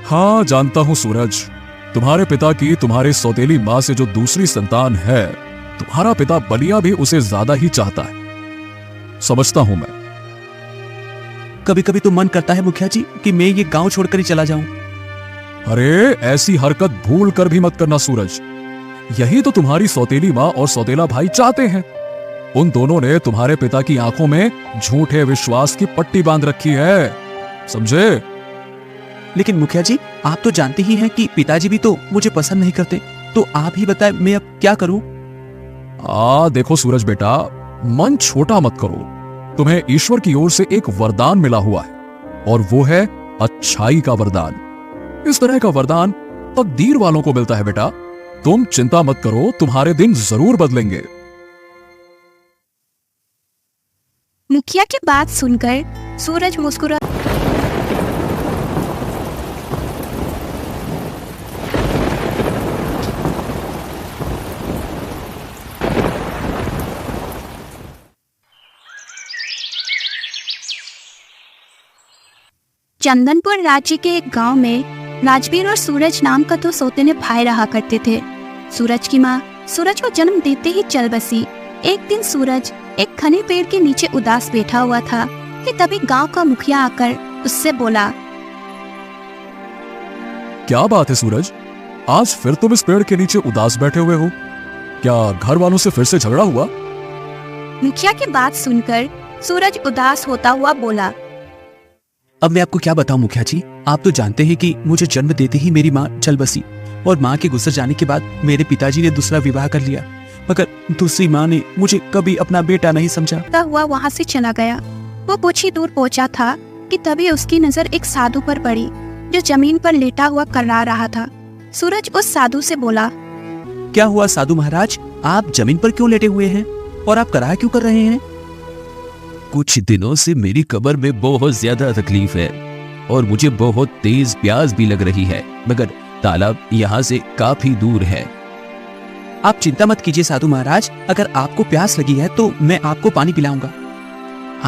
हाँ जानता हूँ सूरज, तुम्हारे पिता की तुम्हारे सौतेली माँ से जो दूसरी संतान है, तुम्हारा पिता बलिया भी उसे ज्यादा ही चाहता है। समझता हूं मैं। कभी कभी तो मन करता है मुखिया जी कि मैं ये गांव छोड़कर ही चला जाऊं। अरे ऐसी हरकत भूल कर भी मत करना सूरज। यही तो तुम्हारी सौतेली माँ और सौतेला भाई चाहते हैं। उन दोनों ने तुम्हारे पिता की आंखों में झूठे विश्वास की पट्टी बांध रखी है, समझे? लेकिन मुखिया जी, आप तो जानते ही हैं कि पिताजी भी तो मुझे पसंद नहीं करते। तो आप ही बताएं मैं अब क्या करूं? देखो सूरज बेटा, मन छोटा मत करो। तुम्हें ईश्वर की ओर से एक वरदान मिला हुआ है और वो है अच्छाई का वरदान। इस तरह का वरदान तकदीर वालों को मिलता है बेटा। तुम चिंता मत करो, तुम्हारे दिन जरूर बदलेंगे। मुखिया की बात सुनकर सूरज मुस्कुरा चंदनपुर राज्य के एक गांव में राजवीर और सूरज नाम का दो सौतेले भाई रहा करते थे। सूरज की माँ सूरज को जन्म देते ही चल बसी। एक दिन सूरज एक घने पेड़ के नीचे उदास बैठा हुआ था कि तभी गांव का मुखिया आकर उससे बोला, क्या बात है सूरज, आज फिर तुम इस पेड़ के नीचे उदास बैठे हुए हो? क्या घर वालों से फिर से झगड़ा हुआ? मुखिया की बात सुनकर सूरज उदास होता हुआ बोला, अब मैं आपको क्या बताऊं मुखिया जी, आप तो जानते हैं कि मुझे जन्म देते ही मेरी माँ चल बसी और माँ के गुजर जाने के बाद मेरे पिताजी ने दूसरा विवाह कर लिया। मगर दूसरी माँ ने मुझे कभी अपना बेटा नहीं समझा। हुआ वहाँ से चला गया। वो कुछ ही दूर पहुँचा था कि तभी उसकी नजर एक साधु पर पड़ी जो जमीन पर लेटा हुआ कर्रा रहा था। सूरज उस साधु से बोला, क्या हुआ साधु महाराज, आप जमीन पर क्यों लेटे हुए हैं और आप कराह क्यों कर रहे हैं? कुछ दिनों से मेरी कमर में बहुत ज्यादा तकलीफ है और मुझे बहुत तेज प्यास भी लग रही है, मगर तालाब यहाँ से काफी दूर है। आप चिंता मत कीजिए साधु महाराज, अगर आपको प्यास लगी है तो मैं आपको पानी पिलाऊंगा।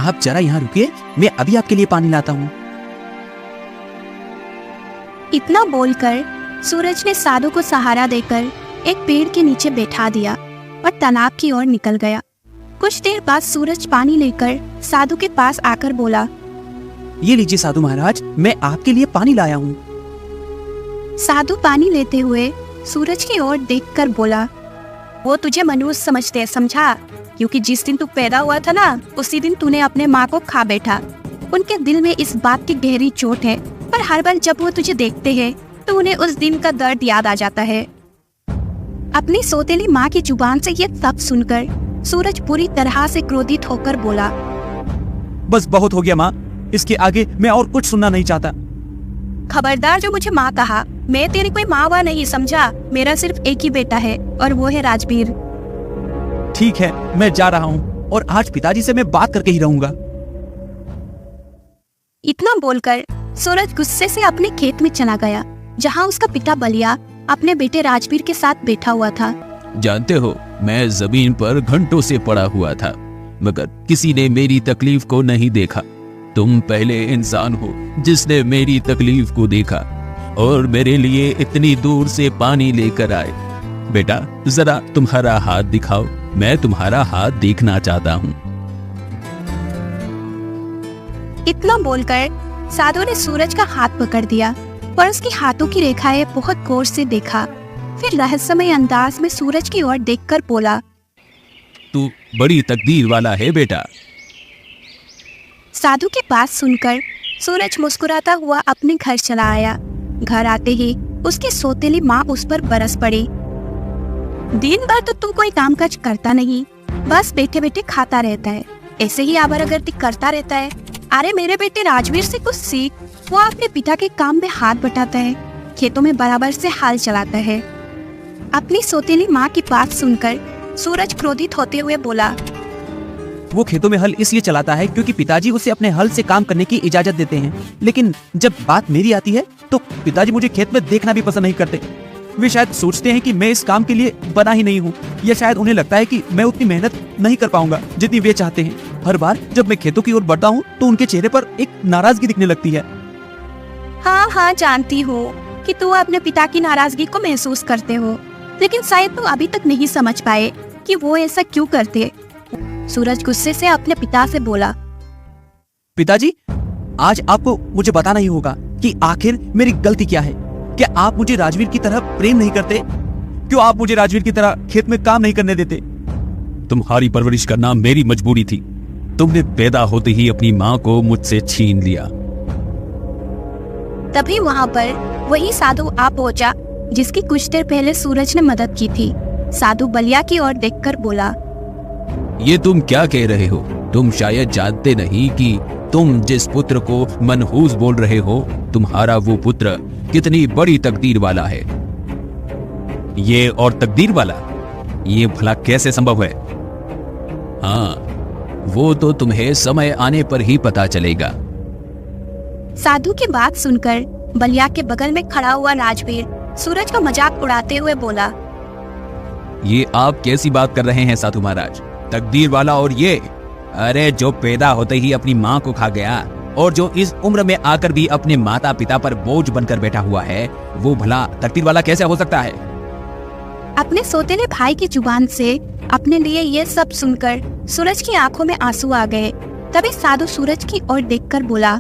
आप जरा यहाँ रुकिए, मैं अभी आपके लिए पानी लाता हूँ। इतना बोलकर सूरज ने साधु को सहारा देकर एक पेड़ के नीचे बैठा दिया और तालाब की ओर निकल गया। कुछ देर बाद सूरज पानी लेकर साधु के पास आकर बोला, ये लीजिए साधु महाराज, मैं आपके लिए पानी लाया हूँ। साधु पानी लेते हुए सूरज की ओर देखकर बोला, वो तुझे मनुष्य समझते हैं, समझा? क्योंकि जिस दिन तू पैदा हुआ था ना, उसी दिन तूने अपने माँ को खा बैठा। उनके दिल में इस बात की गहरी चोट है, पर हर बार जब वो तुझे देखते हैं तो उन्हें उस दिन का दर्द याद आ जाता है। अपनी सौतेली माँ की जुबान से ये सब सुनकर सूरज पूरी तरह से क्रोधित होकर बोला, बस बहुत हो गया माँ, इसके आगे मैं और कुछ सुनना नहीं चाहता। खबरदार जो मुझे माँ कहा, मैं तेरी कोई माँ वा नहीं, समझा? मेरा सिर्फ एक ही बेटा है और वो है राजवीर। ठीक है, मैं जा रहा हूँ और आज पिताजी से मैं बात करके ही रहूंगा। इतना बोलकर सूरज गुस्से से अपने खेत में चला गया, जहाँ उसका पिता बलिया अपने बेटे राजवीर के साथ बैठा हुआ था। जानते हो, मैं जमीन पर घंटों से पड़ा हुआ था, मगर किसी ने मेरी तकलीफ को नहीं देखा। तुम पहले इंसान हो जिसने मेरी तकलीफ को देखा और मेरे लिए इतनी दूर से पानी लेकर आए। बेटा जरा तुम्हारा हाथ दिखाओ, मैं तुम्हारा हाथ देखना चाहता हूँ। इतना बोलकर साधु ने सूरज का हाथ पकड़ दिया और उसकी हाथों की रेखाएं बहुत गौर से देखा। फिर रहस्यमय अंदाज में सूरज की ओर देखकर बोला, तू बड़ी तकदीर वाला है बेटा। साधु की बात सुनकर सूरज मुस्कुराता हुआ अपने घर चला आया। घर आते ही उसकी सौतेली माँ उस पर बरस पड़ी। दिन भर तो तू कोई काम काज करता नहीं, बस बैठे बैठे खाता रहता है, ऐसे ही आवारागर्दी करता रहता है। अरे मेरे बेटे राजवीर से कुछ सीख, वो अपने पिता के काम में हाथ बटाता है, खेतों में बराबर से हाल चलाता है। अपनी सौतेली माँ की बात सुनकर सूरज क्रोधित होते हुए बोला, वो खेतों में हल इसलिए चलाता है क्योंकि पिताजी उसे अपने हल से काम करने की इजाजत देते हैं, लेकिन जब बात मेरी आती है तो पिताजी मुझे खेत में देखना भी पसंद नहीं करते। वे शायद सोचते हैं कि मैं इस काम के लिए बना ही नहीं हूँ, या शायद उन्हें लगता है कि मैं उतनी मेहनत नहीं कर पाऊंगा जितनी वे चाहते हैं। हर बार जब मैं खेतों की ओर बढ़ता हूँ तो उनके चेहरे पर एक नाराजगी दिखने लगती है। हाँ हाँ, जानती हूँ कि तू अपने पिता की नाराजगी को महसूस करते हो, लेकिन शायद तू अभी तक नहीं समझ पाए कि वो ऐसा क्यों करते। सूरज गुस्से से अपने पिता से बोला, पिताजी, आज आपको मुझे बताना ही होगा कि आखिर मेरी गलती क्या है। क्या आप मुझे राजवीर की तरह प्रेम नहीं करते? क्यों आप मुझे राजवीर की तरह खेत में काम नहीं करने देते? तुम्हारी परवरिश करना मेरी मजबूरी थी। तुमने पैदा होते ही अपनी माँ को मुझसे छीन लिया। तभी वहाँ पर वही साधु आ पहुँचा जिसकी कुछ देर पहले सूरज ने मदद की थी। साधु बलिया की ओर देखकर बोला, ये तुम क्या कह रहे हो? तुम शायद जानते नहीं कि तुम जिस पुत्र को मनहूस बोल रहे हो, तुम्हारा वो पुत्र कितनी बड़ी तकदीर वाला है। ये और तकदीर वाला, ये भला कैसे संभव है? हाँ, वो तो तुम्हें समय आने पर ही पता चलेगा। साधु की बात सुनकर बलिया के बगल में खड़ा हुआ राजवीर सूरज का मजाक उड़ाते हुए बोला, ये आप कैसी बात कर रहे हैं साधु महाराज? तकदीर वाला और ये? अरे जो पैदा होते ही अपनी माँ को खा गया और जो इस उम्र में आकर भी अपने माता पिता पर बोझ बनकर बैठा हुआ है, वो भला तकदीर वाला कैसे हो सकता है? अपने सौतेले भाई की जुबान से अपने लिए ये सब सुनकर सूरज की आंखों में आंसू आ गए। तभी साधु सूरज की ओर देखकर बोला,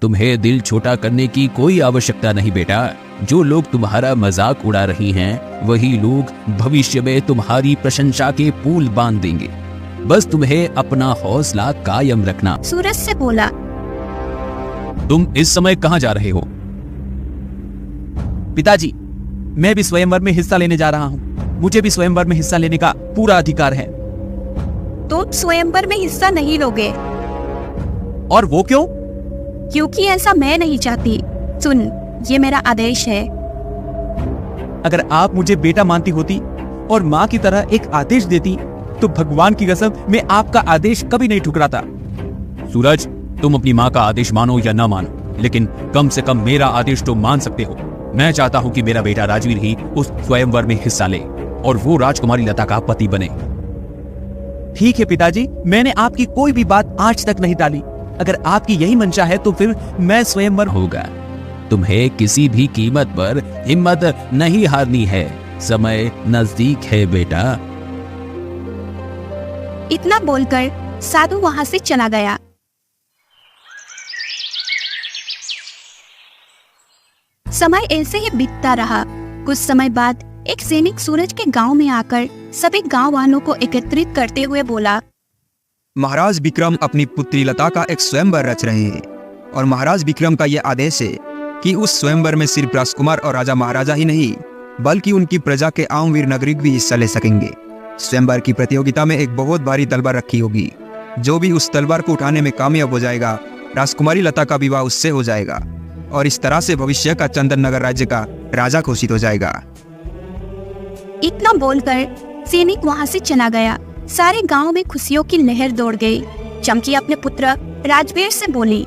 तुम्हें दिल छोटा करने की कोई आवश्यकता नहीं बेटा। जो लोग तुम्हारा मजाक उड़ा रही हैं, वही लोग भविष्य में तुम्हारी प्रशंसा के पुल बांध देंगे। बस तुम्हें अपना हौसला कायम रखना। सूरज से बोला, तुम इस समय कहाँ जा रहे हो? पिताजी, मैं भी स्वयंवर में हिस्सा लेने जा रहा हूँ। मुझे भी स्वयंवर में हिस्सा लेने का पूरा अधिकार है। तुम स्वयंवर में हिस्सा नहीं लोगे। और वो क्यों? क्योंकि ऐसा मैं नहीं चाहती। सुन, ये मेरा आदेश है। अगर आप मुझे बेटा मानती होती और माँ की तरह एक आदेश देती, तो भगवान की कसम मैं आपका आदेश कभी नहीं ठुकराता। सूरज, तुम अपनी माँ का आदेश मानो या ना मानो, लेकिन कम से कम मेरा आदेश तो मान सकते हो। मैं चाहता हूँ कि मेरा बेटा राजवीर ही उस स्वयंवर में हिस्सा ले और वो राजकुमारी लता का पति बने। ठीक है पिताजी, मैंने आपकी कोई भी बात आज तक नहीं टाली। अगर आपकी यही मंशा है तो फिर मैं स्वयंवर होगा। तुम्हें किसी भी कीमत पर हिम्मत नहीं हारनी है। समय नजदीक है बेटा। इतना बोलकर साधु वहां से चला गया। समय ऐसे ही बीतता रहा। कुछ समय बाद एक सैनिक सूरज के गांव में आकर सभी गांव वालों को एकत्रित करते हुए बोला, महाराज विक्रम अपनी पुत्री लता का एक स्वयंवर रच रहे हैं और महाराज विक्रम का यह आदेश है कि उस स्वयंवर में सिर्फ राजकुमार और राजा महाराजा ही नहीं, बल्कि उनकी प्रजा के आम वीर नागरिक भी हिस्सा ले सकेंगे। स्वयंवर की प्रतियोगिता में एक बहुत भारी तलवार रखी होगी। जो भी उस तलवार को उठाने में कामयाब हो जाएगा, राजकुमारी लता का विवाह उससे हो जाएगा और इस तरह से भविष्य का चंदन नगर राज्य का राजा घोषित हो जाएगा। इतना बोलकर सैनिक वहां से चला गया। सारे गांव में खुशियों की लहर दौड़ गई। चमकी अपने पुत्र राजवीर से बोली,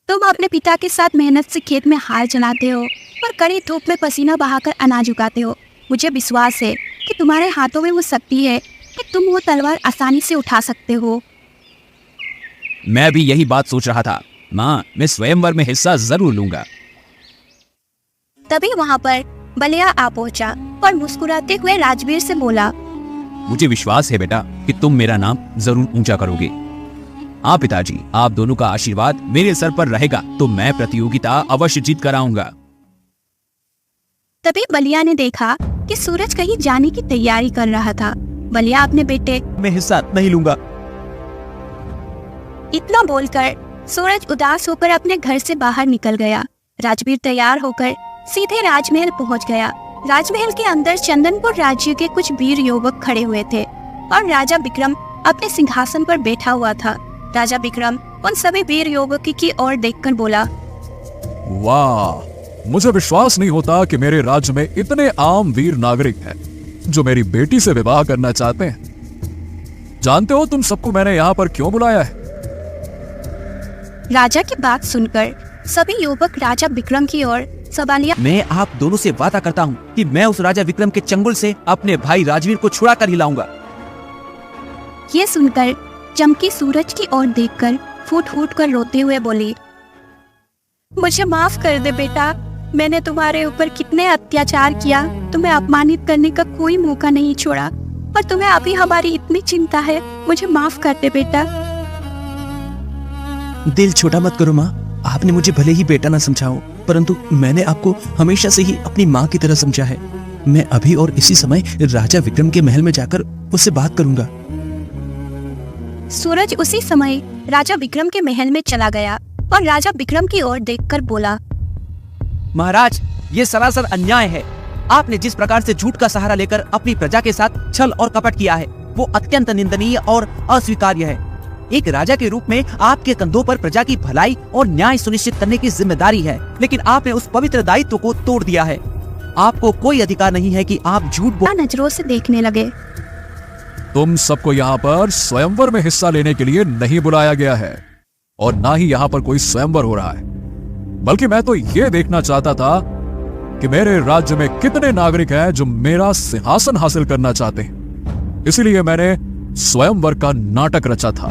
तुम अपने पिता के साथ मेहनत से खेत में हाल चलाते हो और कड़ी धूप में पसीना बहाकर अनाज उगाते हो। मुझे विश्वास है कि तुम्हारे हाथों में वो शक्ति है कि तुम वो तलवार आसानी से उठा सकते हो। मैं भी यही बात सोच रहा था। माँ, मैं स्वयंवर में हिस्सा जरूर लूंगा। तभी वहाँ पर बलिया आ पहुँचा और मुस्कुराते हुए राजवीर से बोला, मुझे विश्वास है बेटा कि तुम मेरा नाम जरूर ऊंचा करोगे। हाँ पिताजी, आप दोनों का आशीर्वाद मेरे सर पर रहेगा तो मैं प्रतियोगिता अवश्य जीत कर आऊंगा। तभी बलिया ने देखा कि सूरज कहीं जाने की तैयारी कर रहा था। बलिया अपने बेटे, मैं हिस्सा नहीं लूंगा। इतना बोलकर सूरज उदास होकर अपने घर से बाहर निकल गया। राजवीर तैयार होकर सीधे राजमहल पहुंच गया। राजमहल के अंदर चंदनपुर राज्य के कुछ वीर युवक खड़े हुए थे और राजा विक्रम अपने सिंहासन पर बैठा हुआ था। राजा विक्रम उन सभी वीर युवकों की ओर देखकर बोला, वाह, मुझे विश्वास नहीं होता कि मेरे राज्य में इतने आम वीर नागरिक हैं जो मेरी बेटी से विवाह करना चाहते हैं। जानते हो तुम सबको मैंने यहाँ पर क्यों बुलाया है? राजा की बात सुनकर सभी युवक राजा विक्रम की ओर सवालिया, मैं आप दोनों से वादा करता हूँ कि मैं उस राजा विक्रम के चंगुल से अपने भाई राजवीर को छुड़ा कर ही लाऊंगा। ये सुनकर चमकी सूरज की ओर देखकर फूट फूट कर रोते हुए बोली, मुझे माफ कर दे बेटा। मैंने तुम्हारे ऊपर कितने अत्याचार किया, तुम्हें अपमानित करने का कोई मौका नहीं छोड़ा, पर तुम्हें अभी हमारी इतनी चिंता है। मुझे माफ कर दे बेटा। दिल छोटा मत करो माँ। आपने मुझे भले ही बेटा ना समझा हो, परंतु मैंने आपको हमेशा से ही अपनी माँ की तरह समझा है। मैं अभी और इसी समय राजा विक्रम के महल में जाकर उससे बात करूंगा। सूरज उसी समय राजा विक्रम के महल में चला गया और राजा विक्रम की ओर देखकर बोला, महाराज, ये सरासर अन्याय है। आपने जिस प्रकार से झूठ का सहारा लेकर अपनी प्रजा के साथ छल और कपट किया है, वो अत्यंत निंदनीय और अस्वीकार्य है। एक राजा के रूप में आपके कंधों पर प्रजा की भलाई और न्याय सुनिश्चित करने की जिम्मेदारी है, लेकिन आपने उस पवित्र दायित्व को तोड़ दिया है। आपको कोई अधिकार नहीं है कि आप झूठ नजरों से देखने लगे। तुम सबको यहाँ पर स्वयंवर में हिस्सा लेने के लिए नहीं बुलाया गया है और ना ही यहाँ पर कोई स्वयंवर हो रहा है, बल्कि मैं तो ये देखना चाहता था कि मेरे राज्य में कितने नागरिक हैं जो मेरा सिंहासन हासिल करना चाहते हैं। इसीलिए मैंने स्वयंवर का नाटक रचा था।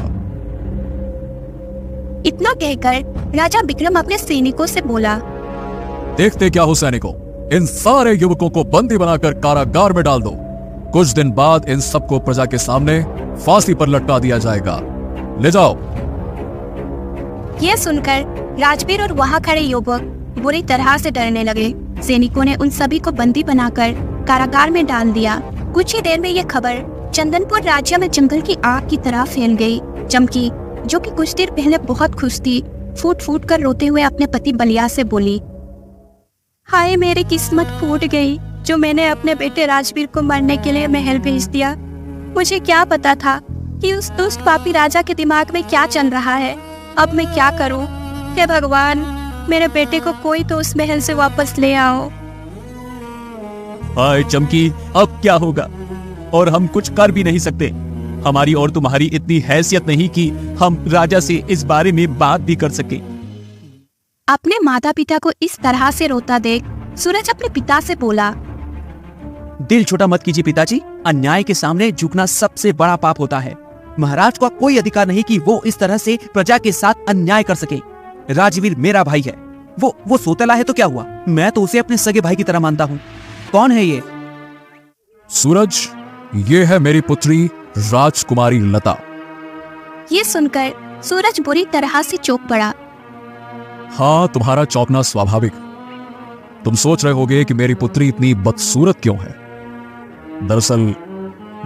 इतना कहकर राजा विक्रम अपने सैनिकों से बोला, देखते क्या हो सैनिकों, इन सारे युवकों को बंदी बनाकर कारागार में डाल दो। कुछ दिन बाद इन सबको प्रजा के सामने फांसी पर लटका दिया जाएगा। ले जाओ। यह सुनकर राजवीर और वहाँ खड़े युवक बुरी तरह से डरने लगे। सैनिकों ने उन सभी को बंदी बनाकर कारागार में डाल दिया। कुछ ही देर में यह खबर चंदनपुर राज्य में जंगल की आग की तरह फैल गई। चमकी, जो कि कुछ देर पहले बहुत खुश थी, फूट फूट कर रोते हुए अपने पति बलिया से बोली, हाय मेरी किस्मत फूट गई जो मैंने अपने बेटे राजवीर को मरने के लिए महल भेज दिया। मुझे क्या पता था कि उस दुष्ट पापी राजा के दिमाग में क्या चल रहा है। अब मैं क्या करूं? हे भगवान, मेरे बेटे को कोई तो उस महल से वापस ले आओ। हाय चमकी, अब क्या होगा? और हम कुछ कर भी नहीं सकते। हमारी और तुम्हारी इतनी हैसियत नहीं कि हम राजा से इस बारे में बात भी कर सके। अपने माता पिता को इस तरह से रोता देख सूरज अपने पिता से बोला, दिल छोटा मत कीजिए पिताजी। अन्याय के सामने झुकना सबसे बड़ा पाप होता है। महाराज का कोई अधिकार नहीं कि वो इस तरह से प्रजा के साथ अन्याय कर सके। राजवीर मेरा भाई है। वो सोतेला है तो क्या हुआ? मैं तो उसे अपने सगे भाई की तरह मानता हूँ। कौन है ये? सूरज, ये है मेरी पुत्री राजकुमारी लता। ये सुनकर सूरज बुरी तरह से चौंक पड़ा। हाँ, तुम्हारा चौंकना स्वाभाविक। तुम सोच रहे होगे कि मेरी पुत्री इतनी बदसूरत क्यों है। दरअसल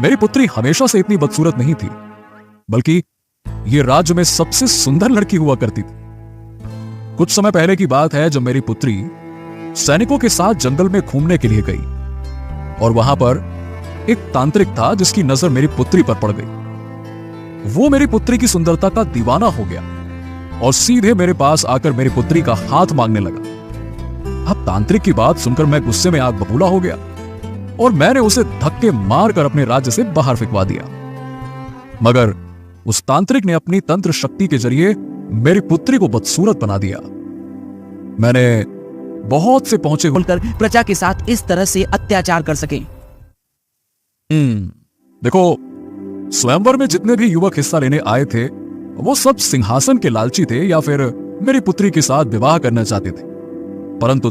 मेरी पुत्री हमेशा से इतनी बदसूरत नहीं थी, बल्कि ये राज्य में सबसे सुंदर लड़की हुआ करती थी। कुछ समय पहले की बात है जब मेरी पुत्री सैनिकों के साथ जंगल में घूमने के लिए गई और वहां पर एक तांत्रिक था जिसकी नजर मेरी पुत्री पर पड़ गई। वो मेरी पुत्री की सुंदरता का दीवाना हो गया और सीधे मेरे पास आकर मेरी पुत्री का हाथ मांगने लगा। अब तांत्रिक की बात सुनकर मैं गुस्से में आग बबूला हो गया और मैंने उसे धक्के मारकर अपने राज्य से बाहर फेंकवा दिया। मगर उस तांत्रिक ने अपनी तंत्र शक्ति के जरिए मेरी पुत्री को बदसूरत बना दिया। मैंने बहुत से पहुंचे बोलकर प्रजा के साथ इस तरह से अत्याचार कर सके। देखो, स्वयंवर में जितने भी युवक हिस्सा लेने आए थे वो सब सिंहासन के लालची थे या फिर मेरी पुत्री के साथ विवाह करना चाहते थे। परंतु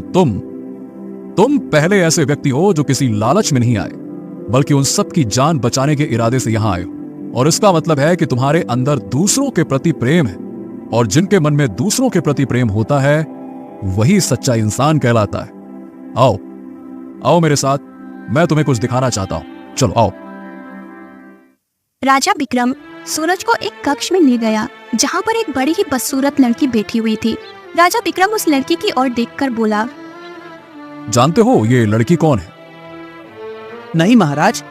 तुम पहले ऐसे व्यक्ति हो जो किसी लालच में नहीं आए, बल्कि उन सब की जान बचाने के इरादे से यहां आए हो। और इसका मतलब है कि तुम्हारे अंदर दूसरों के प्रति प्रेम है, और जिनके मन में दूसरों के प्रति प्रेम होता है वही सच्चा इंसान कहलाता है। आओ आओ मेरे साथ, मैं तुम्हें कुछ दिखाना चाहता हूं। चलो आओ। राजा विक्रम सूरज को एक कक्ष में ले गया जहाँ पर एक बड़ी ही बदसूरत लड़की बैठी हुई थी। राजा विक्रम उस लड़की की ओर देखकर बोला, जानते हो ये लड़की कौन है? नहीं महाराज,